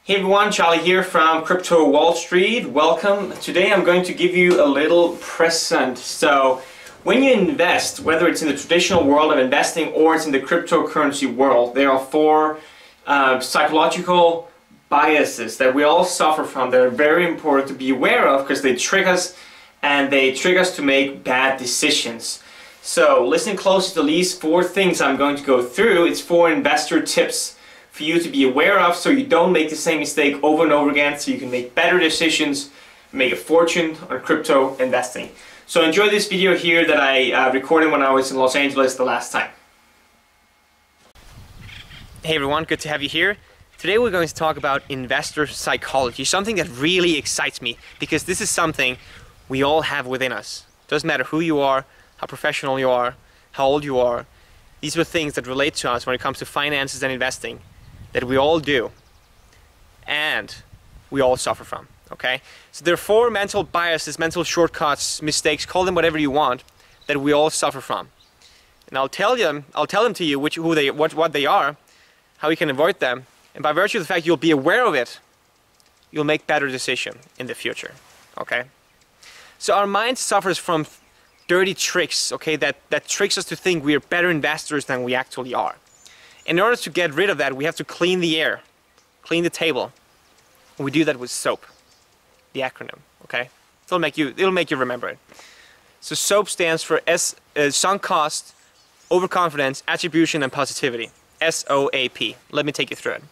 Hey everyone, Charlie here from Crypto Wall Street. Welcome. Today I'm going to give you a little present. So when you invest, whether it's in the traditional world of investing or it's in the cryptocurrency world, there are four psychological biases that we all suffer from that are very important to be aware of because they trick us and they trick us to make bad decisions. So listen closely to these four things I'm going to go through. It's four investor tips for you to be aware of so you don't make the same mistake over and over again, so you can make better decisions, make a fortune on crypto investing. So enjoy this video here that I recorded when I was in Los Angeles the last time. Hey everyone, good to have you here. Today we're going to talk about investor psychology, something that really excites me because this is something we all have within us. Doesn't matter who you are, how professional you are, how old you are. These are things that relate to us when it comes to finances and investing that we all do and we all suffer from, okay? So there are four mental biases, mental shortcuts, mistakes, call them whatever you want, that we all suffer from. And I'll tell them to you what they are, how you can avoid them, and by virtue of the fact you'll be aware of it, you'll make better decisions in the future, okay? So our mind suffers from dirty tricks, okay, that tricks us to think we are better investors than we actually are. In order to get rid of that, we have to clean the air, clean the table. And we do that with SOAP, the acronym, okay? It'll make you remember it. So SOAP stands for sunk cost, overconfidence, attribution, and positivity. SOAP. Let me take you through it.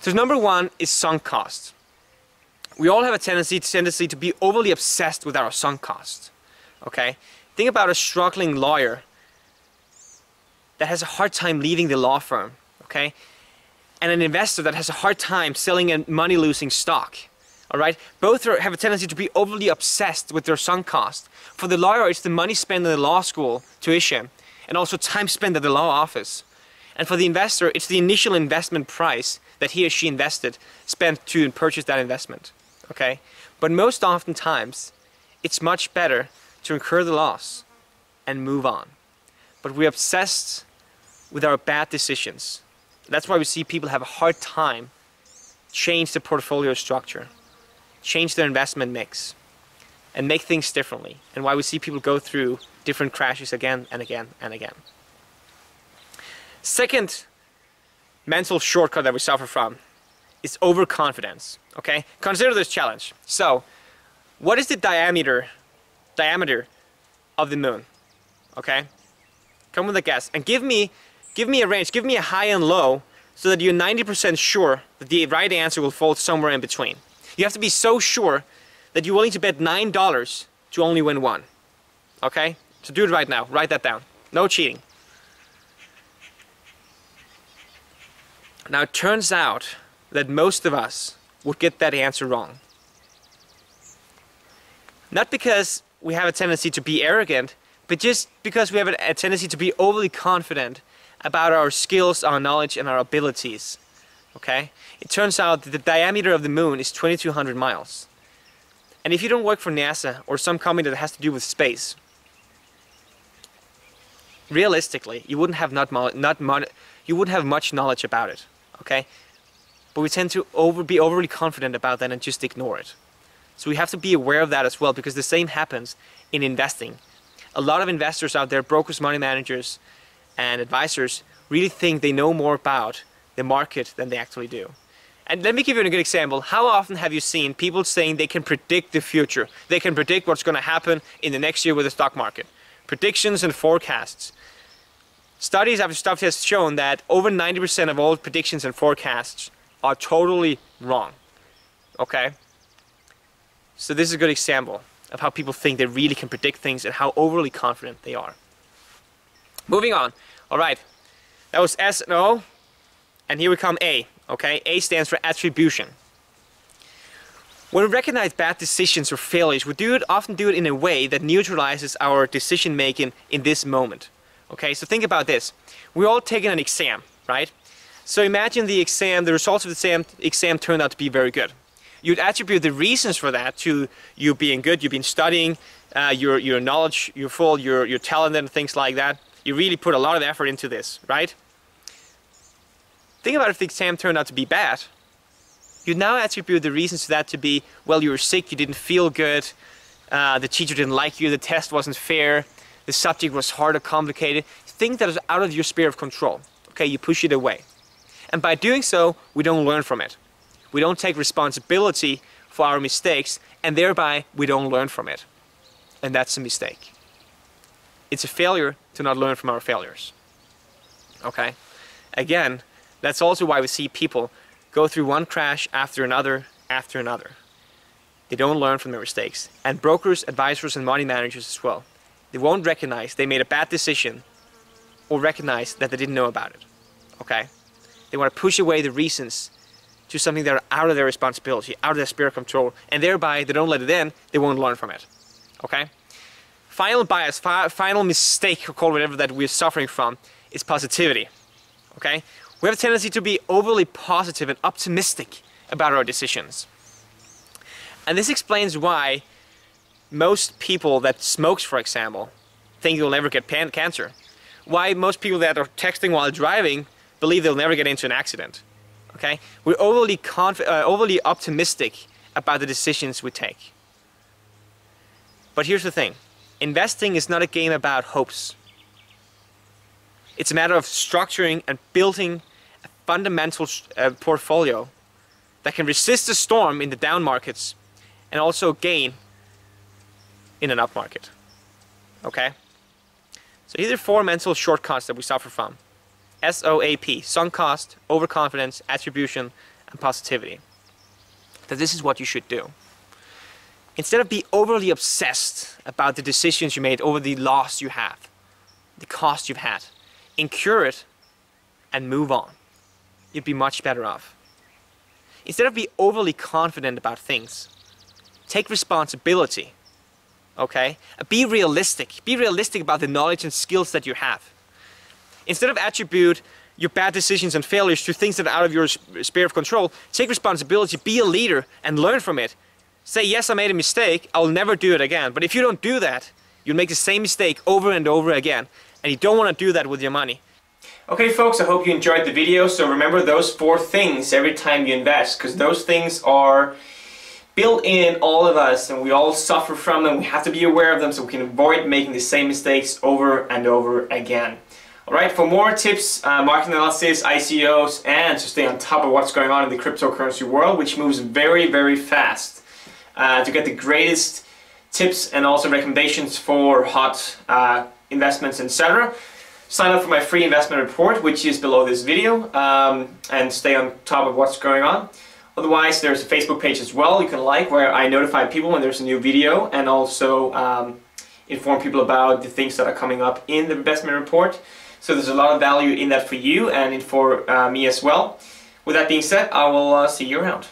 So number one is sunk cost. We all have a tendency to be overly obsessed with our sunk cost. Okay? Think about a struggling lawyer that has a hard time leaving the law firm, okay? And an investor that has a hard time selling a money-losing stock, all right? Both have a tendency to be overly obsessed with their sunk cost. For the lawyer, it's the money spent in the law school tuition and also time spent at the law office. And for the investor, it's the initial investment price that he or she spent to purchase that investment, okay? But most oftentimes, it's much better to incur the loss and move on. But we're obsessed with our bad decisions. That's why we see people have a hard time change the portfolio structure, change their investment mix, and make things differently. And why we see people go through different crashes again and again and again. Second mental shortcut that we suffer from is overconfidence. Okay? Consider this challenge. So, what is the diameter of the moon? Okay? Come with a guess and give me a range, give me a high and low so that you're 90% sure that the right answer will fall somewhere in between. You have to be so sure that you're willing to bet $9 to only win one. Okay? So do it right now. Write that down. No cheating. Now it turns out that most of us would get that answer wrong. Not because we have a tendency to be arrogant, but just because we have a tendency to be overly confident about our skills, our knowledge, and our abilities. Okay? It turns out that the diameter of the moon is 2,200 miles. And if you don't work for NASA or some company that has to do with space, realistically, you wouldn't have much knowledge about it. Okay? But we tend to be overly confident about that and just ignore it. So we have to be aware of that as well, because the same happens in investing. A lot of investors out there, brokers, money managers, and advisors, really think they know more about the market than they actually do. And let me give you a good example. How often have you seen people saying they can predict the future? They can predict what's going to happen in the next year with the stock market. Predictions and forecasts. Studies after studies has shown that over 90% of all predictions and forecasts are totally wrong. Okay? So this is a good example of how people think they really can predict things and how overly confident they are. Moving on. Alright, that was S and O, and here we come A. Okay, A stands for attribution. When we recognize bad decisions or failures, we often do it in a way that neutralizes our decision making in this moment. Okay, so think about this. We're all taking an exam, right? So imagine the results of the exam turned out to be very good. You'd attribute the reasons for that to you being good, you've been studying, your knowledge, you're talented and things like that. You really put a lot of effort into this, right? Think about if the exam turned out to be bad. You now attribute the reasons to that to be, well, you were sick, you didn't feel good, the teacher didn't like you, the test wasn't fair, the subject was hard or complicated. Things that is out of your sphere of control. Okay, you push it away. And by doing so, we don't learn from it. We don't take responsibility for our mistakes, and thereby we don't learn from it. And that's a mistake. It's a failure to not learn from our failures. Okay? Again, that's also why we see people go through one crash after another after another. They don't learn from their mistakes. And brokers, advisors, and money managers as well. They won't recognize they made a bad decision or recognize that they didn't know about it. Okay? They want to push away the reasons to something that are out of their responsibility, out of their sphere of control, and thereby they don't let it in, they won't learn from it. Okay? Final bias, final mistake, or call it whatever, that we're suffering from is positivity. Okay? We have a tendency to be overly positive and optimistic about our decisions. And this explains why most people that smokes, for example, think they'll never get cancer. Why most people that are texting while driving believe they'll never get into an accident. Okay? We're overly optimistic about the decisions we take. But here's the thing. Investing is not a game about hopes. It's a matter of structuring and building a fundamental portfolio that can resist the storm in the down markets and also gain in an up market. Okay? So these are 4 mental shortcuts that we suffer from. SOAP, sunk cost, overconfidence, attribution, and positivity. That this is what you should do. Instead of being overly obsessed about the decisions you made over the loss you have, the cost you've had, incur it and move on. You'd be much better off. Instead of being overly confident about things, take responsibility. Okay? Be realistic. Be realistic about the knowledge and skills that you have. Instead of attribute your bad decisions and failures to things that are out of your sphere of control, take responsibility, be a leader, and learn from it. Say, yes, I made a mistake, I'll never do it again. But if you don't do that, you'll make the same mistake over and over again. And you don't want to do that with your money. Okay folks, I hope you enjoyed the video. So remember those 4 things every time you invest, because those things are built in all of us and we all suffer from them. We have to be aware of them so we can avoid making the same mistakes over and over again. Alright, for more tips, market analysis, ICOs, and to stay on top of what's going on in the cryptocurrency world, which moves very, very fast, to get the greatest tips and also recommendations for hot investments, etc., sign up for my free investment report, which is below this video, and stay on top of what's going on. Otherwise, there's a Facebook page as well you can like, where I notify people when there's a new video, and also inform people about the things that are coming up in the investment report. So there's a lot of value in that for you and for me as well. With that being said, I will see you around.